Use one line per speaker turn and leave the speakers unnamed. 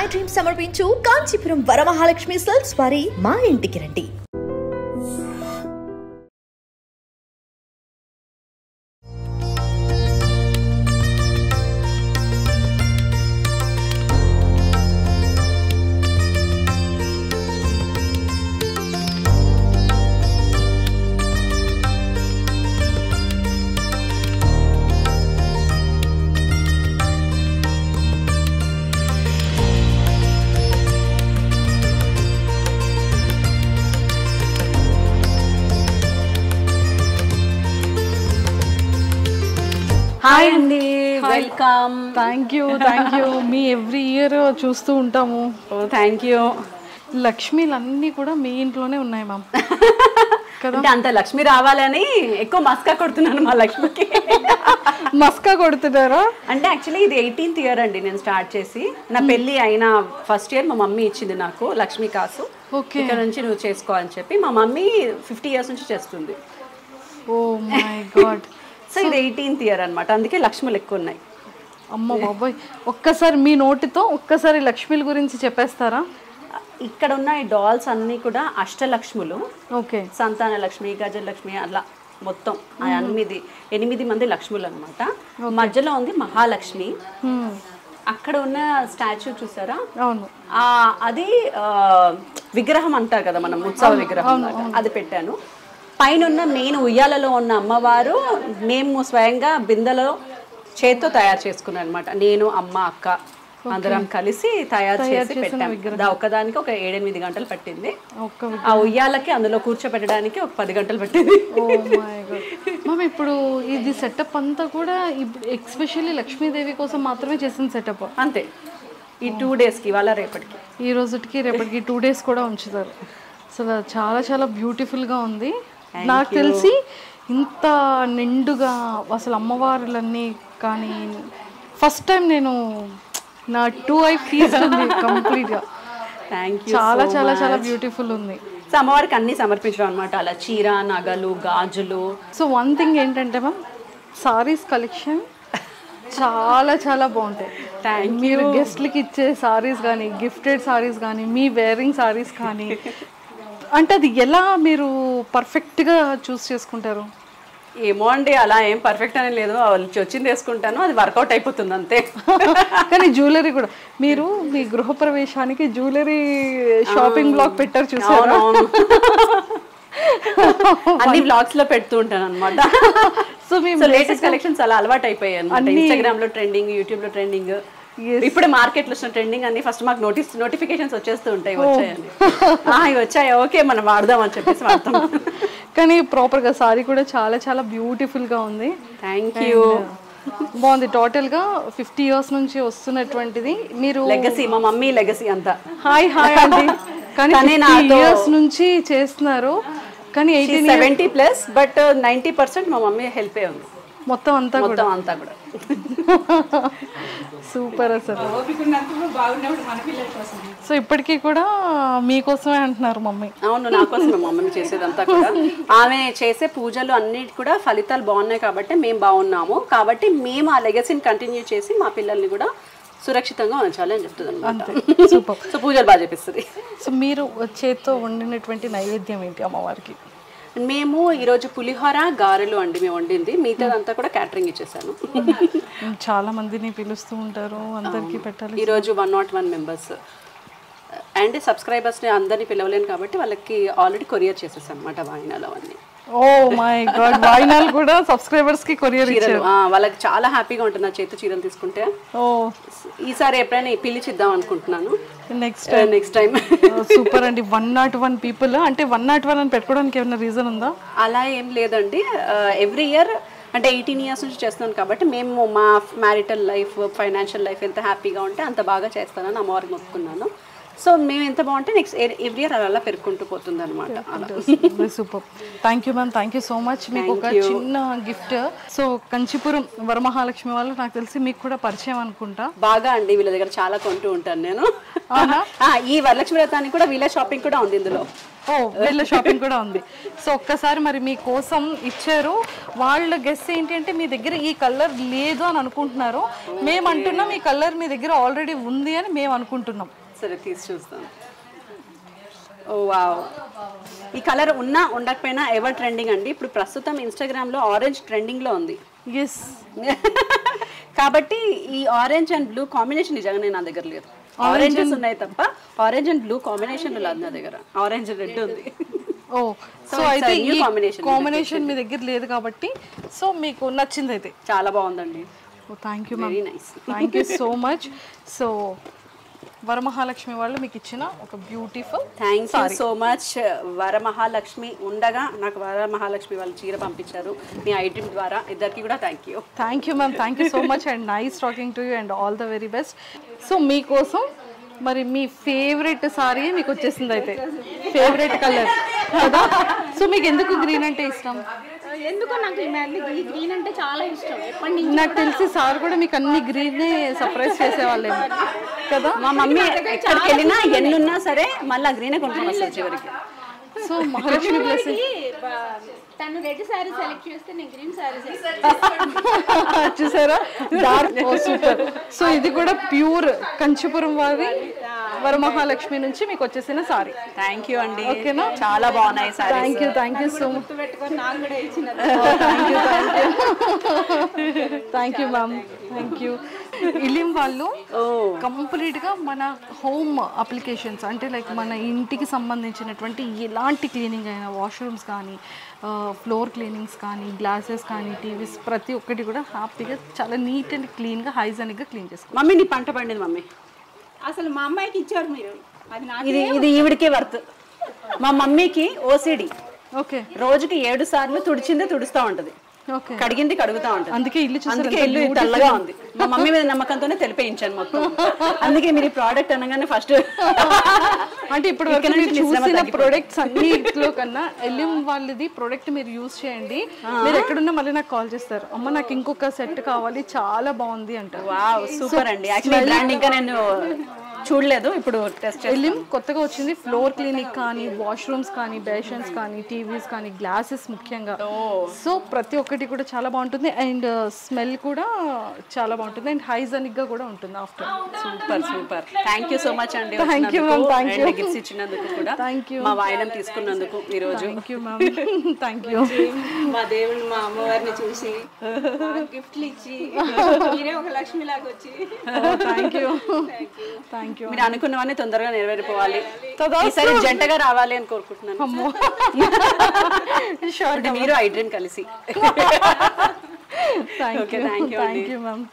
My dream సమర్పించు Kanchipuram Varamahalakshmi silks వారి మా ఇంటికి రండి.
హాయ్ అండి, welcome.
Thank you me every year చూస్తూ ఉంటాము.
Thank you.
లక్ష్మీలన్నీ కూడా మీ ఇంట్లోనే ఉన్నాయి మ్యామ్.
అంటే అంత లక్ష్మి రావాలని ఎక్కువ మస్కా కొడుతున్నాను మా లక్ష్మికి.
మస్కా కొడుతున్నారా?
అంటే యాక్చువల్లీ ఇది 18th ఇయర్ అండి నేను స్టార్ట్ చేసి. నా పెళ్ళి అయిన ఫస్ట్ ఇయర్ మా మమ్మీ ఇచ్చింది నాకు లక్ష్మీ కాసు. ఇక్కడ నుంచి నువ్వు చేసుకో అని చెప్పి. మా మమ్మీ 50 years నుంచి చేస్తుంది.
Oh my God.
సో ఇది 18th ఇయర్ అనమాట, అందుకే లక్ష్ములు ఎక్కువ ఉన్నాయి.
అమ్మ బాబాయ్, ఒక్కసారి మీ నోటితో ఒక్కసారి లక్ష్మీల గురించి చెప్పేస్తారా?
ఇక్కడ ఉన్న ఈ డాల్స్ అన్నీ కూడా అష్టలక్ష్ములు.
ఓకే.
సంతాన లక్ష్మి, గజలక్ష్మి, అలా మొత్తం 8 మంది లక్ష్ములు అనమాట. మధ్యలో ఉంది మహాలక్ష్మి. అక్కడ ఉన్న స్టాచ్యూ చూసారా?
అవును.
అది విగ్రహం అంటారు కదా మనం, ఉత్సవ విగ్రహం, అది పెట్టాను. పైన ఉన్న మెయిన్ ఉయ్యాలలో ఉన్న అమ్మవారు మేము స్వయంగా బిందెలో చేత్తో తయారు చేసుకున్నాం అనమాట. నేను, అమ్మ, అక్క అందరం కలిసి తయారు చేసి పెట్టాం. ఒక్కదానికి ఒక 7-8 గంటలు పట్టింది. ఆ ఉయ్యాలకి అందులో కూర్చోబెట్టడానికి ఒక 10 గంటలు పట్టింది.
మ్యామ్, ఇప్పుడు ఇది సెటప్ అంతా కూడా ఎక్స్పెషల్లీ లక్ష్మీదేవి కోసం మాత్రమే చేసిన సెటప్
అంతే. ఈ 2 daysకి, ఇవాళ రేపటికి,
ఈ రోజుకి రేపటికి 2 days కూడా ఉంచుతారు. అసలు చాలా చాలా బ్యూటిఫుల్గా ఉంది. నాకు తెలిసి ఇంత నిండుగా అసలు అమ్మవారులన్నీ కానీ ఫస్ట్ టైం నేను నా 2 eye తీసుకుంది కంప్లీట్గా.
Thank you.
చాలా చాలా చాలా బ్యూటిఫుల్ ఉంది.
సో అమ్మవారికి అన్ని సమర్పించడం అనమాట, అలా చీర, నగలు, గాజులు.
సో వన్ థింగ్ ఏంటంటే మ్యామ్, సారీస్ కలెక్షన్ చాలా చాలా బాగుంటాయి. మీరు గెస్ట్లకి ఇచ్చే సారీస్ కానీ, గిఫ్టెడ్ సారీస్ కానీ, మీ వేరింగ్ సారీస్ కానీ, అంటే అది ఎలా మీరు పర్ఫెక్ట్గా చూస్ చేసుకుంటారు?
ఏమో అండి, అలా ఏం పర్ఫెక్ట్ అని లేదు, వచ్చింది వేసుకుంటాను, అది వర్కౌట్ అయిపోతుంది అంతే.
కానీ జ్యువెలరీ కూడా మీరు మీ గృహప్రవేశానికి జ్యువెలరీ షాపింగ్ బ్లాగ్ పెట్టారు చూసారా?
అన్ని బ్లాగ్స్ లో పెడుతూ ఉంటాను అనమాట. సో లేటెస్ట్ కలెక్షన్స్ అలా అలవాటు అయిపోయాయి అనమాట. ఇన్స్టాగ్రామ్ లో ట్రెండింగ్, యూట్యూబ్ లో ట్రెండింగ్, ఇప్పుడే మార్కెట్ లో ట్రెండింగ్ అన్ని ఫస్ట్ మాకు నోటిఫికేషన్స్ వచ్చేస్తూ ఉంటాయి. వచ్చాయని ఇవి వచ్చాయి, ఓకే మనం వాడదాం అని చెప్పేసి వాడతాం.
కానీ ప్రాపర్ గా సారీ కూడా చాలా చాలా బ్యూటిఫుల్ గా ఉంది.
Thank you.
బాగుంది. టోటల్ గా 50 years నుంచి వస్తున్నటువంటిది మీరు
లెగసీ, మా మమ్మీ లెగసీ అంతా.
హాయ్ అండి. కానీ 50 years నుంచి చేస్తున్నారు. కానీ
70+ బట్ 90% మా మమ్మీ హెల్ప్ అయ్యి ఉంది.
మొత్తం అంతా
కూడా
సూపర్ అసలు. సో ఇప్పటికీ కూడా మీకోసమే అంటున్నారు మమ్మీ?
అవును, నా కోసమే మా మమ్మీ చేసేదంతా కూడా. ఆమె చేసే పూజలు అన్నిటి కూడా ఫలితాలు బాగున్నాయి కాబట్టి మేము బాగున్నాము, కాబట్టి మేము ఆ లెగసీని కంటిన్యూ చేసి మా పిల్లల్ని కూడా సురక్షితంగా ఉంచాలి అని చెప్తుంది అనమాట. సో పూజలు బాగా చేపిస్తుంది.
సో మీరు చేత్తో వండినటువంటి నైవేద్యం ఏంటి అమ్మవారికి?
మేము ఈరోజు పులిహోర, గారెలు అండి మేము వండింది. మిగతాదంతా కూడా క్యాటరింగ్ ఇచ్చేసాను.
చాలా మందిని పిలుస్తూ ఉంటారు, అందరికీ పెట్టాలి.
ఈరోజు 101 members అండ్ సబ్స్క్రైబర్స్ని అందరినీ పిలవలేను కాబట్టి వాళ్ళకి ఆల్రెడీ కొరియర్ చేసేసాను అనమాట వాయినాలు అవన్నీ.
ఓ మై గాడ్, వాయినాలు కూడా సబ్స్క్రైబర్స్ కి కొరియర్ ఇచ్చారు.
వాళ్ళకి చాలా హ్యాపీగా ఉంటుంది నా చేతి చీరలు తీసుకుంటే. ఈసారి ఎప్పుడైనా పిలిచిద్దాం అనుకుంటున్నాను నెక్స్ట్ టైం.
సూపర్ అండి. 101 people అంటే 101 అని పెట్టుకోవడానికి ఏమైనా రీజన్ ఉందా?
అలా ఏం లేదండి, ఎవ్రీ ఇయర్ అంటే 18 years నుంచి చేస్తున్నాను కాబట్టి మేము మా మ్యారిటల్ లైఫ్, ఫైనాన్షియల్ లైఫ్ ఎంత హ్యాపీగా ఉంటే అంత బాగా చేస్తానని అమ్మవారికి మొక్కుకున్నాను. సో మేము ఎంత బాగుంటే నెక్స్ట్ ఎవ్రీ ఇయర్ అలా పెరుగుకుంటూ పోతుంది అనమాట.
Super. Thank you ma'am, thank you so much. మీకు ఒక చిన్న గిఫ్ట్. సో కంచిపురం వరమహాలక్ష్మి వాళ్ళు నాకు తెలిసి మీకు కూడా పరిచయం అనుకుంటా.
బాగా అండి, వీళ్ళ దగ్గర చాలా కొంటూ ఉంటాను నేను. ఈ వరలక్ష్మి వ్రతానికి కూడా వీళ్ళ షాపింగ్ కూడా ఉంది ఇందులో.
ఓ, వీళ్ళ షాపింగ్ కూడా ఉంది. సో ఒక్కసారి మరి మీకోసం ఇచ్చారు. వాళ్ళ గెస్ ఏంటి అంటే మీ దగ్గర ఈ కలర్ లేదు అని అనుకుంటున్నారు. మేము అంటున్నాం ఈ కలర్ మీ దగ్గర ఆల్రెడీ ఉంది అని మేము అనుకుంటున్నాం.
సరే తీసి చూస్తాం. ఓ వావ్, ఈ కలర్ ఉన్నా ఉండకపోయినా ఎవర్ ట్రెండింగ్ అండి. ఇప్పుడు ప్రస్తుతం ఇన్స్టాగ్రామ్లో ఆరెంజ్ ట్రెండింగ్లో ఉంది.
ఎస్.
కాబట్టి ఈ ఆరెంజ్ అండ్ బ్లూ కాంబినేషన్ నిజంగానే నా దగ్గర లేదు. ఆరెంజెస్ ఉన్నాయి తప్ప ఆరెంజ్ అండ్ బ్లూ కాంబినేషన్ లేదు నా దగ్గర. ఆరెంజ్ రెడ్ ఉంది.
ఓ, సో అయితే ఈ కాంబినేషన్ మీ దగ్గర లేదు కాబట్టి సో మీకు నచ్చింది అయితే.
చాలా బాగుందండి.
Oh, thank you ma'am,
very nice.
Thank you so much. So Varamahalakshmi వాళ్ళు మీకు ఇచ్చిన ఒక beautiful.
Thank you so much. Varamahalakshmi ఉండగా నాకు వరమహాలక్ష్మి వాళ్ళు చీర పంపించారు మీ ఐటమ్ ద్వారా. ఇద్దరికి కూడా thank you.
Thank you ma'am, thank you so much and nice talking to you and all the very best. So మీకోసం మరి మీ ఫేవరెట్ సారీ మీకు వచ్చేసింది అయితే. ఫేవరెట్ కలర్ కదా. సో మీకు ఎందుకు గ్రీన్ అంటే ఇష్టం?
ఎందుకో నాకు ఈ గ్రీన్ అంటే చాలా ఇష్టం. ఎప్పటి నుంచి
నాకు తెలిసి సార్ కూడా మీకు అన్ని గ్రీన్ సర్ప్రైజ్ చేసేవాళ్ళేమో కదా.
మా మమ్మీ ఎక్కడికి వెళ్ళినా ఎన్నున్నా సరే మళ్ళీ గ్రీనే కొనుక్కొని వస్తుంది చివరికి.
So Mahalakshmi blessing.
తను రెడ్ శారీ సెలెక్ట్ చేస్తే నేను గ్రీన్ శారీ
చూసారా, డార్క్. ఓ సూపర్. సో ఇది కూడా ప్యూర్ కంచిపురం వారి వరమహాలక్ష్మి నుంచి మీకు వచ్చేసిన సారీ.
థ్యాంక్ యూ అండి.
ఓకేనా,
చాలా బాగున్నాయి sorry.
Thank you, thank you so much.
పెట్టుకొని నాకు కూడా ఇచ్చిన
thank you ma'am, thank you. ఇలిం వాళ్ళు కంప్లీట్ గా మన హోమ్ అప్లికేషన్స్ అంటే లైక్ మన ఇంటికి సంబంధించినటువంటి ఎలాంటి క్లీనింగ్ అయినా వాష్రూమ్స్ కానీ ఫ్లోర్ క్లీనింగ్స్ కానీ గ్లాసెస్ కానీ టీవీస్ ప్రతి ఒక్కటి కూడా హ్యాపీగా చాలా నీట్ అండ్ క్లీన్గా హైజెనిక్గా క్లీన్ చేసుకోవాలి.
మమ్మీ నీ పంట పండింది మమ్మీ.
అసలు మా అమ్మాయికి ఇచ్చారు మీరు. అది నాకు
ఇది ఈవిడికే వర్త్. మా మమ్మీకి ఓసిడి.
ఓకే.
రోజుకి 7 సార్లు తుడుస్తూ ఉంటది.
ఓకే.
కడిగింది కడుగుతా ఉంటది.
అందుకే ఇల్లు
అందుకే ఇల్లు తెల్లగా ఉంది. మా మమ్మీ మీద నమ్మకంతోనే తెలిపేయించాను మొత్తం. అందుకే మీరు ఈ ప్రోడక్ట్ అనగానే ఫస్ట్
అంటే ఇప్పుడు చూసిన ప్రొడక్ట్స్ అన్నిట్లో కన్నా ఎలిం వాళ్ళది ప్రొడక్ట్ మీరు యూజ్ చేయండి. మీరు ఎక్కడున్నా మళ్ళీ నాకు కాల్ చేస్తారు, అమ్మ నాకు ఇంకొక సెట్ కావాలి చాలా బాగుంది అంటారు.
వావ్, సూపర్ అండి. యాక్చువల్లీ బ్రాండ్ ఇంకా నేను చూడలేదు, ఇప్పుడు టెస్ట్
ఎలిం కొత్తగా వచ్చింది. ఫ్లోర్ క్లీనిక్ కానీ వాష్రూమ్స్ కానీ బేషన్స్ కానీ టీవీస్ కానీ గ్లాసెస్ ముఖ్యంగా. సో ప్రతి ఒక్కటి కూడా చాలా బాగుంటుంది అండ్ స్మెల్ కూడా చాలా బాగుంటుంది అండ్ హైజెనిక్ గా కూడా ఉంటుంది after.
Super super. Thank you so much అండి.
Thank you ma'am, thank you.
Gifts ఇచ్చినందుకు కూడా
థ్యాంక్ యూ.
మా వాయినం తీసుకున్నందుకు ఈ రోజు
thank you ma'am, thank you.
మా దేవుని మా అమ్మవారిని చూసి గిఫ్ట్లు ఇచ్చి మీరే ఒక లక్ష్మి లాగా వచ్చి
థ్యాంక్ యూ, థ్యాంక్ యూ.
మీరు అనుకున్నవన్నీ తొందరగా నెరవేరిపోవాలి. ఈసారి జంటగా రావాలి అని కోరుకుంటున్నాను. మీరు ఐ డ్రీమ్ కలిసి.
Thank you ma'am.